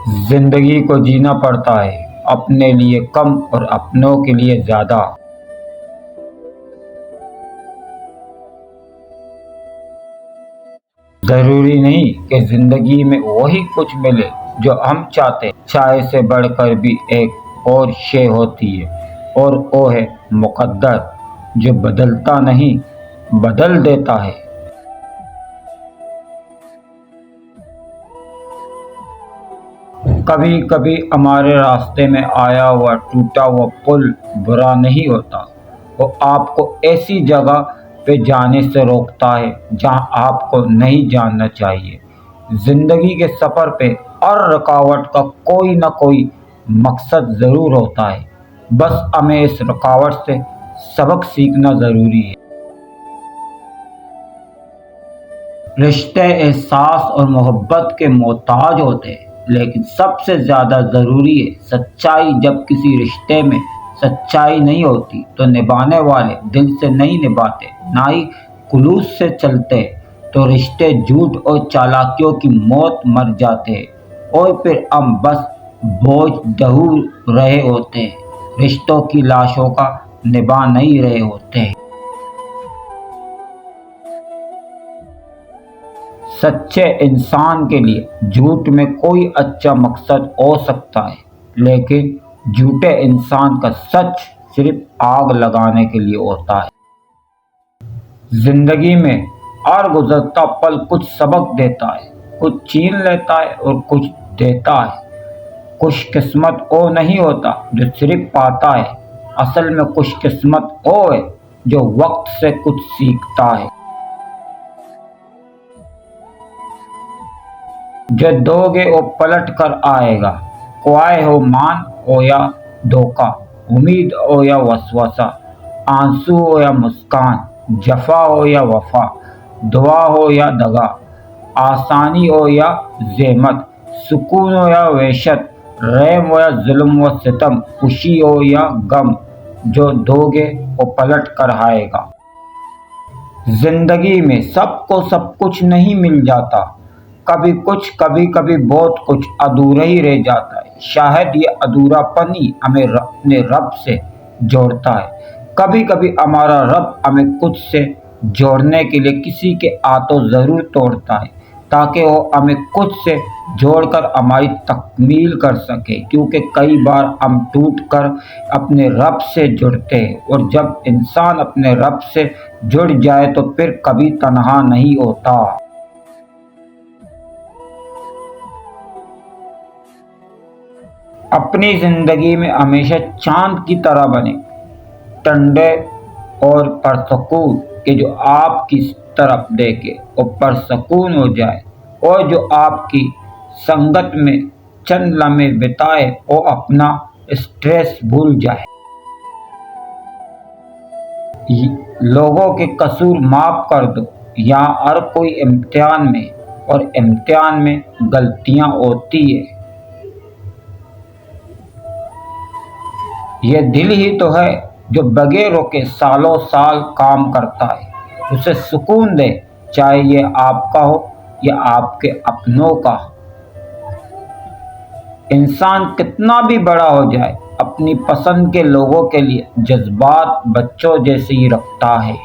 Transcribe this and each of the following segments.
زندگی کو جینا پڑتا ہے، اپنے لیے کم اور اپنوں کے لیے زیادہ۔ ضروری نہیں کہ زندگی میں وہی کچھ ملے جو ہم چاہتے، چائے سے بڑھ کر بھی ایک اور شے ہوتی ہے، اور وہ ہے مقدر، جو بدلتا نہیں بدل دیتا ہے۔ کبھی کبھی ہمارے راستے میں آیا ہوا ٹوٹا ہوا پل برا نہیں ہوتا، وہ آپ کو ایسی جگہ پہ جانے سے روکتا ہے جہاں آپ کو نہیں جانا چاہیے۔ زندگی کے سفر پہ ہر رکاوٹ کا کوئی نہ کوئی مقصد ضرور ہوتا ہے، بس ہمیں اس رکاوٹ سے سبق سیکھنا ضروری ہے۔ رشتے احساس اور محبت کے محتاج ہوتے ہیں، لیکن سب سے زیادہ ضروری ہے سچائی۔ جب کسی رشتے میں سچائی نہیں ہوتی تو نبھانے والے دل سے نہیں نبھاتے، نہ ہی خلوص سے چلتے، تو رشتے جھوٹ اور چالاکیوں کی موت مر جاتے ہیں، اور پھر ہم بس بوجھ ڈھو رہے ہوتے ہیں، رشتوں کی لاشوں کا نبھا نہیں رہے ہوتے ہیں۔ سچے انسان کے لیے جھوٹ میں کوئی اچھا مقصد ہو سکتا ہے، لیکن جھوٹے انسان کا سچ صرف آگ لگانے کے لیے ہوتا ہے۔ زندگی میں ہر گزرتا پل کچھ سبق دیتا ہے، کچھ چھین لیتا ہے اور کچھ دیتا ہے۔ خوش قسمت وہ نہیں ہوتا جو صرف پاتا ہے، اصل میں خوش قسمت وہ ہے جو وقت سے کچھ سیکھتا ہے۔ جو دو گے وہ پلٹ کر آئے گا، خواہ ہو مان ہو یا دھوکہ، امید ہو یا وسوسہ، آنسو ہو یا مسکان، جفا ہو یا وفا، دعا ہو یا دغا، آسانی ہو یا زحمت، سکون ہو یا وحشت، رحم ہو یا ظلم و ستم، خوشی ہو یا غم، جو دو گے وہ پلٹ کر آئے گا۔ زندگی میں سب کو سب کچھ نہیں مل جاتا، کبھی کچھ، کبھی بہت کچھ ادھورا ہی رہ جاتا ہے۔ شاید یہ ادھورا پن ہی ہمیں اپنے رب سے جوڑتا ہے۔ کبھی کبھی ہمارا رب ہمیں خود سے جوڑنے کے لیے کسی کے ہاتھوں ضرور توڑتا ہے، تاکہ وہ ہمیں خود سے جوڑ کر ہماری تکمیل کر سکے، کیونکہ کئی بار ہم ٹوٹ کر اپنے رب سے جڑتے ہیں، اور جب انسان اپنے رب سے جڑ جائے تو پھر کبھی تنہا نہیں ہوتا۔ اپنی زندگی میں ہمیشہ چاند کی طرح بنے، ٹھنڈے اور پرسکون، کہ جو آپ کی طرف دیکھے وہ پرسکون ہو جائے، اور جو آپ کی سنگت میں چند لمحے بتائے وہ اپنا اسٹریس بھول جائے۔ لوگوں کے قصور معاف کر دو، یہاں ہر کوئی امتحان میں، اور امتحان میں غلطیاں ہوتی ہیں۔ یہ دل ہی تو ہے جو بغیر روکے سالوں سال کام کرتا ہے، اسے سکون دے، چاہے یہ آپ کا ہو یا آپ کے اپنوں کا۔ انسان کتنا بھی بڑا ہو جائے، اپنی پسند کے لوگوں کے لیے جذبات بچوں جیسے ہی رکھتا ہے۔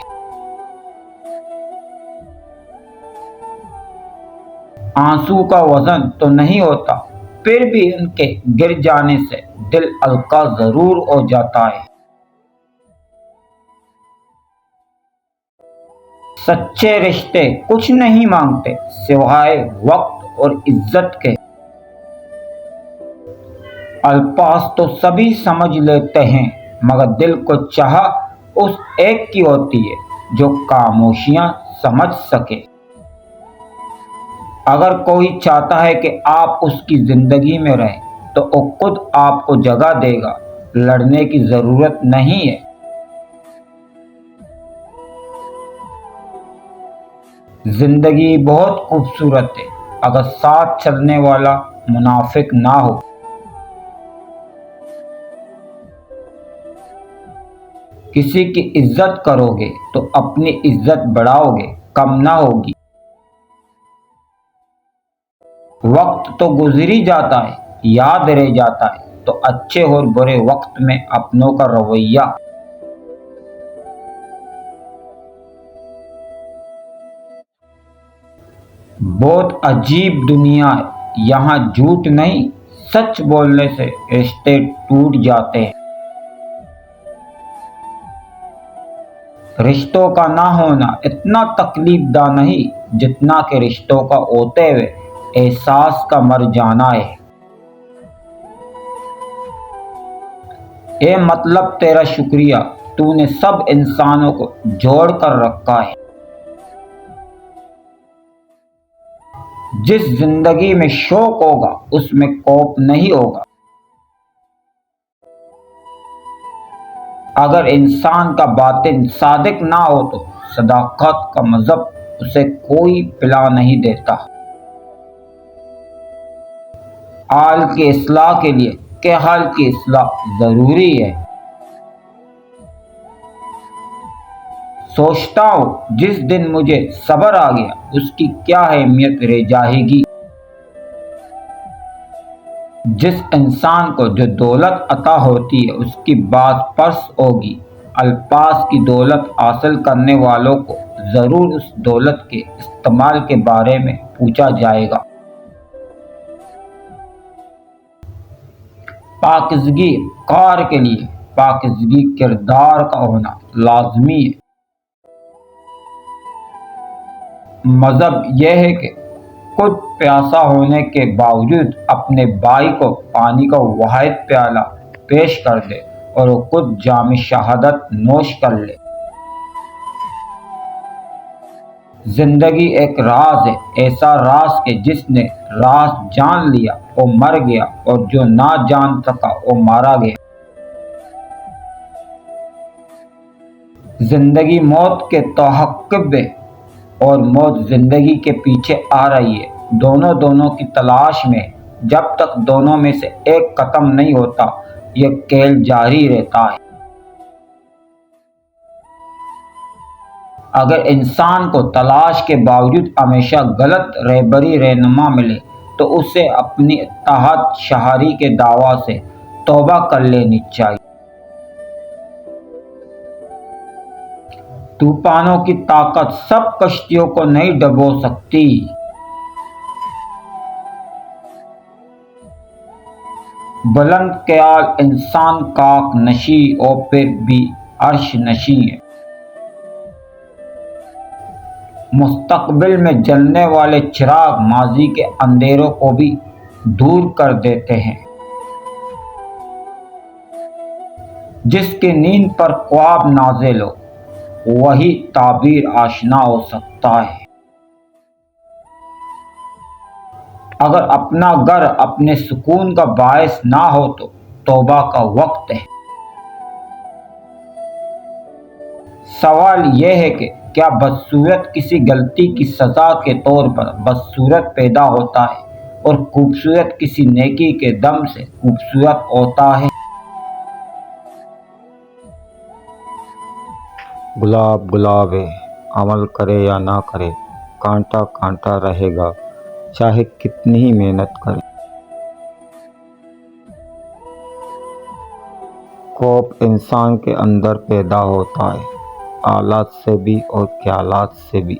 آنسو کا وزن تو نہیں ہوتا، پھر بھی ان کے گر جانے سے دل ہلکا ضرور ہو جاتا ہے۔ سچے رشتے کچھ نہیں مانگتے سوائے وقت اور عزت کے۔ الفاظ تو سبھی سمجھ لیتے ہیں، مگر دل کو چاہ اس ایک کی ہوتی ہے جو خاموشیاں سمجھ سکے۔ اگر کوئی چاہتا ہے کہ آپ اس کی زندگی میں رہیں تو وہ خود آپ کو جگہ دے گا، لڑنے کی ضرورت نہیں ہے۔ زندگی بہت خوبصورت ہے اگر ساتھ چلنے والا منافق نہ ہو۔ کسی کی عزت کرو گے تو اپنی عزت بڑھاؤ گے، کم نہ ہوگی۔ وقت تو گزر ہی جاتا ہے، یاد رہ جاتا ہے تو اچھے اور برے وقت میں اپنوں کا رویہ۔ بہت عجیب دنیا ہے، یہاں جھوٹ نہیں، سچ بولنے سے رشتے ٹوٹ جاتے ہیں۔ رشتوں کا نہ ہونا اتنا تکلیف دہ نہیں جتنا کہ رشتوں کا ہوتے ہوئے احساس کا مر جانا ہے۔ اے مطلب تیرا شکریہ، تو نے سب انسانوں کو جوڑ کر رکھا ہے۔ جس زندگی میں شوق ہوگا اس میں کوپ نہیں ہوگا۔ اگر انسان کا باطن صادق نہ ہو تو صداقت کا مذہب اسے کوئی پلا نہیں دیتا۔ حال کی اصلاح کے لیے کہ حال کی اصلاح ضروری ہے۔ سوچتا ہوں جس دن مجھے صبر آ گیا اس کی کیا اہمیت رہ جائے گی۔ جس انسان کو جو دولت عطا ہوتی ہے اس کی بات پرس ہوگی، الفاظ کی دولت حاصل کرنے والوں کو ضرور اس دولت کے استعمال کے بارے میں پوچھا جائے گا۔ پاکیزگی کار کے لیے پاکیزگی کردار کا ہونا لازمی ہے۔ مذہب یہ ہے کہ خود پیاسا ہونے کے باوجود اپنے بھائی کو پانی کا واحد پیالہ پیش کر دے اور وہ خود جام شہادت نوش کر لے۔ زندگی ایک راز ہے، ایسا راز کہ جس نے راز جان لیا وہ مر گیا اور جو نہ جان سکا وہ مارا گیا۔ زندگی موت کے تعاقب ہے اور موت زندگی کے پیچھے آ رہی ہے، دونوں کی تلاش میں۔ جب تک دونوں میں سے ایک ختم نہیں ہوتا یہ کھیل جاری رہتا ہے۔ اگر انسان کو تلاش کے باوجود ہمیشہ غلط رہبری رہنما ملے تو اسے اپنی اتحاد شہری کے دعویٰ سے توبہ کر لینی چاہیے۔ طوفانوں کی طاقت سب کشتیوں کو نہیں ڈبو سکتی۔ بلند خیال انسان خاک نشی اور پھر بھی عرش نشی ہے۔ مستقبل میں جلنے والے چراغ ماضی کے اندھیروں کو بھی دور کر دیتے ہیں۔ جس کی نیند پر خواب نازل ہو وہی تعبیر آشنا ہو سکتا ہے۔ اگر اپنا گھر اپنے سکون کا باعث نہ ہو تو توبہ کا وقت ہے۔ سوال یہ ہے کہ کیا بدصورت کسی غلطی کی سزا کے طور پر بدصورت پیدا ہوتا ہے اور خوبصورت کسی نیکی کے دم سے خوبصورت ہوتا ہے؟ گلاب گلاب ہے، عمل کرے یا نہ کرے کانٹا کانٹا رہے گا، چاہے کتنی ہی محنت کرے۔ خوف انسان کے اندر پیدا ہوتا ہے، حالات سے بھی اور خیالات سے بھی۔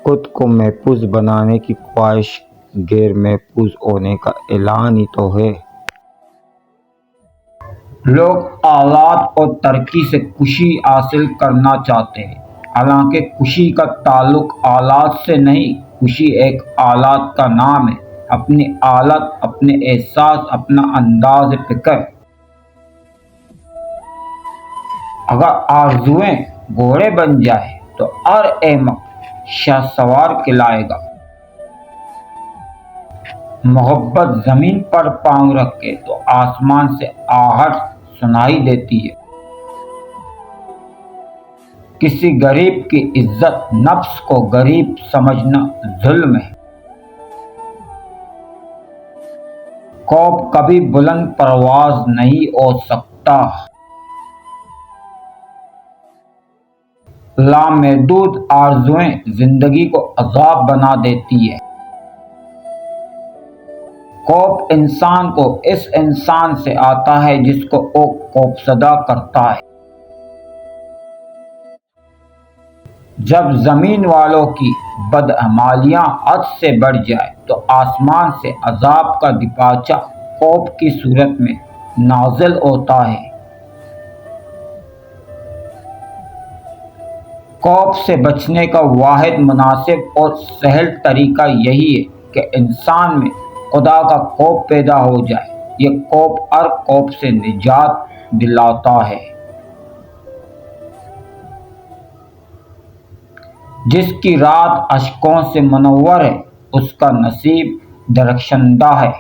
خود کو محفوظ بنانے کی خواہش غیر محفوظ ہونے کا اعلان ہی تو ہے۔ لوگ حالات اور ترقی سے خوشی حاصل کرنا چاہتے ہیں، حالانکہ خوشی کا تعلق حالات سے نہیں، خوشی ایک حالات کا نام ہے، اپنی حالت، اپنے احساس، اپنا انداز فکر۔ اگر آرزوئیں گھوڑے بن جائے تو ہر احمق شہسوار کہلائے گا۔ محبت زمین پر پاؤں رکھے تو آسمان سے آہٹ سنائی دیتی ہے۔ کسی غریب کی عزت نفس کو غریب سمجھنا ظلم ہے۔ خوف کبھی بلند پرواز نہیں ہو سکتا۔ لامحدود آرزوئیں زندگی کو عذاب بنا دیتی ہے۔ خوف انسان کو اس انسان سے آتا ہے جس کو وہ خوفزدہ کرتا ہے۔ جب زمین والوں کی بدعمالیاں حد سے بڑھ جائے تو آسمان سے عذاب کا دپاچہ خوف کی صورت میں نازل ہوتا ہے۔ خوف سے بچنے کا واحد مناسب اور سہل طریقہ یہی ہے کہ انسان میں خدا کا خوف پیدا ہو جائے۔ یہ خوف ہر خوف سے نجات دلاتا ہے۔ جس کی رات اشکوں سے منور ہے اس کا نصیب درخشندہ ہے۔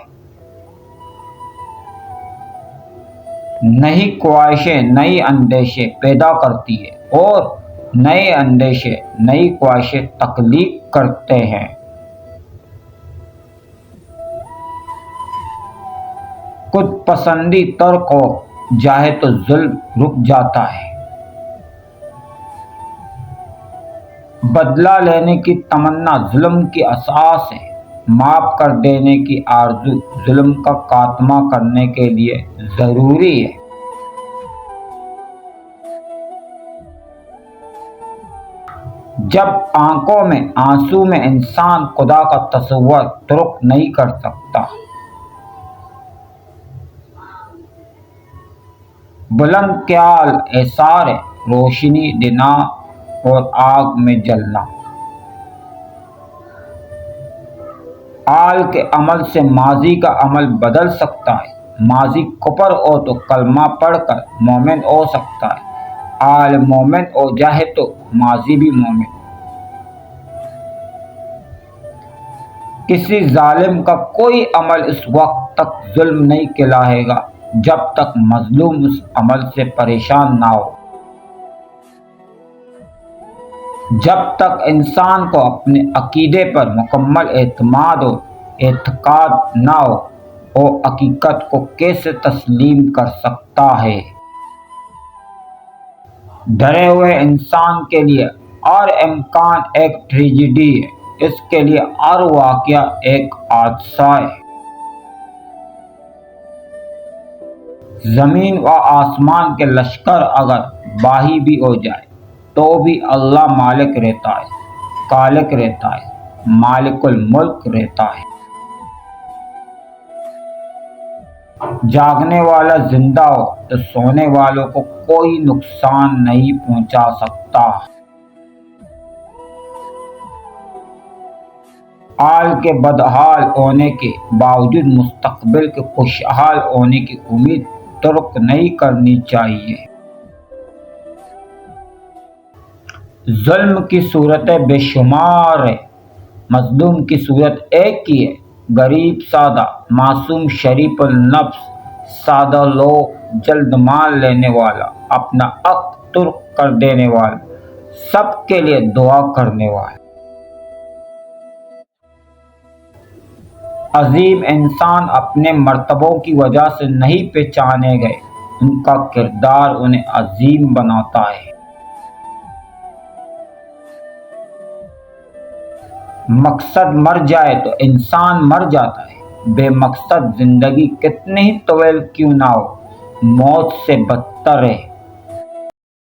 نئی خواہشیں نئی اندیشے پیدا کرتی ہے اور نئے اندیشے نئی خواہشیں تخلیق کرتے ہیں۔ خود پسندی ترک ہو جائے تو ظلم رک جاتا ہے۔ بدلہ لینے کی تمنا ظلم کی اساس ہے۔ معاف کر دینے کی آرزو ظلم کا خاتمہ کرنے کے لیے ضروری ہے۔ جب آنکھوں میں آنسو میں انسان خدا کا تصور ترک نہیں کر سکتا۔ بلند خیال ایثار ہے، روشنی دینا اور آگ میں جلنا۔ حال کے عمل سے ماضی کا عمل بدل سکتا ہے۔ ماضی کفر ہو تو کلمہ پڑھ کر مومن ہو سکتا ہے۔ حال مومن ہو جائے تو ماضی بھی مومن۔ کسی ظالم کا کوئی عمل اس وقت تک ظلم نہیں کہلائے گا جب تک مظلوم اس عمل سے پریشان نہ ہو۔ جب تک انسان کو اپنے عقیدے پر مکمل اعتماد اور اعتقاد نہ ہو، وہ حقیقت کو کیسے تسلیم کر سکتا ہے؟ ڈرے ہوئے انسان کے لیے ہر امکان ایک ٹریجڈی ہے۔ اس کے لیے ہر واقعہ ایک حادثہ ہے۔ زمین و آسمان کے لشکر اگر باہی بھی ہو جائے تو بھی اللہ مالک رہتا ہے، خالق رہتا ہے، مالک الملک رہتا ہے۔ جاگنے والا زندہ ہو تو سونے والوں کو کوئی نقصان نہیں پہنچا سکتا۔ حال کے بدحال ہونے کے باوجود مستقبل کے خوشحال ہونے کی امید ترک نہیں کرنی چاہیے۔ ظلم کی صورتیں بے شمار ہے، مظلوم کی صورت ایک ہی ہے۔ غریب سادہ، معصوم شریف النفس، سادہ لوگ، جلد مان لینے والا، اپنا حق ترک کر دینے والا، سب کے لیے دعا کرنے والا۔ عظیم انسان اپنے مرتبوں کی وجہ سے نہیں پہچانے گئے، ان کا کردار انہیں عظیم بناتا ہے۔ مقصد مر جائے تو انسان مر جاتا ہے۔ بے مقصد زندگی کتنی ہی طویل کیوں نہ ہو، موت سے بدتر ہے۔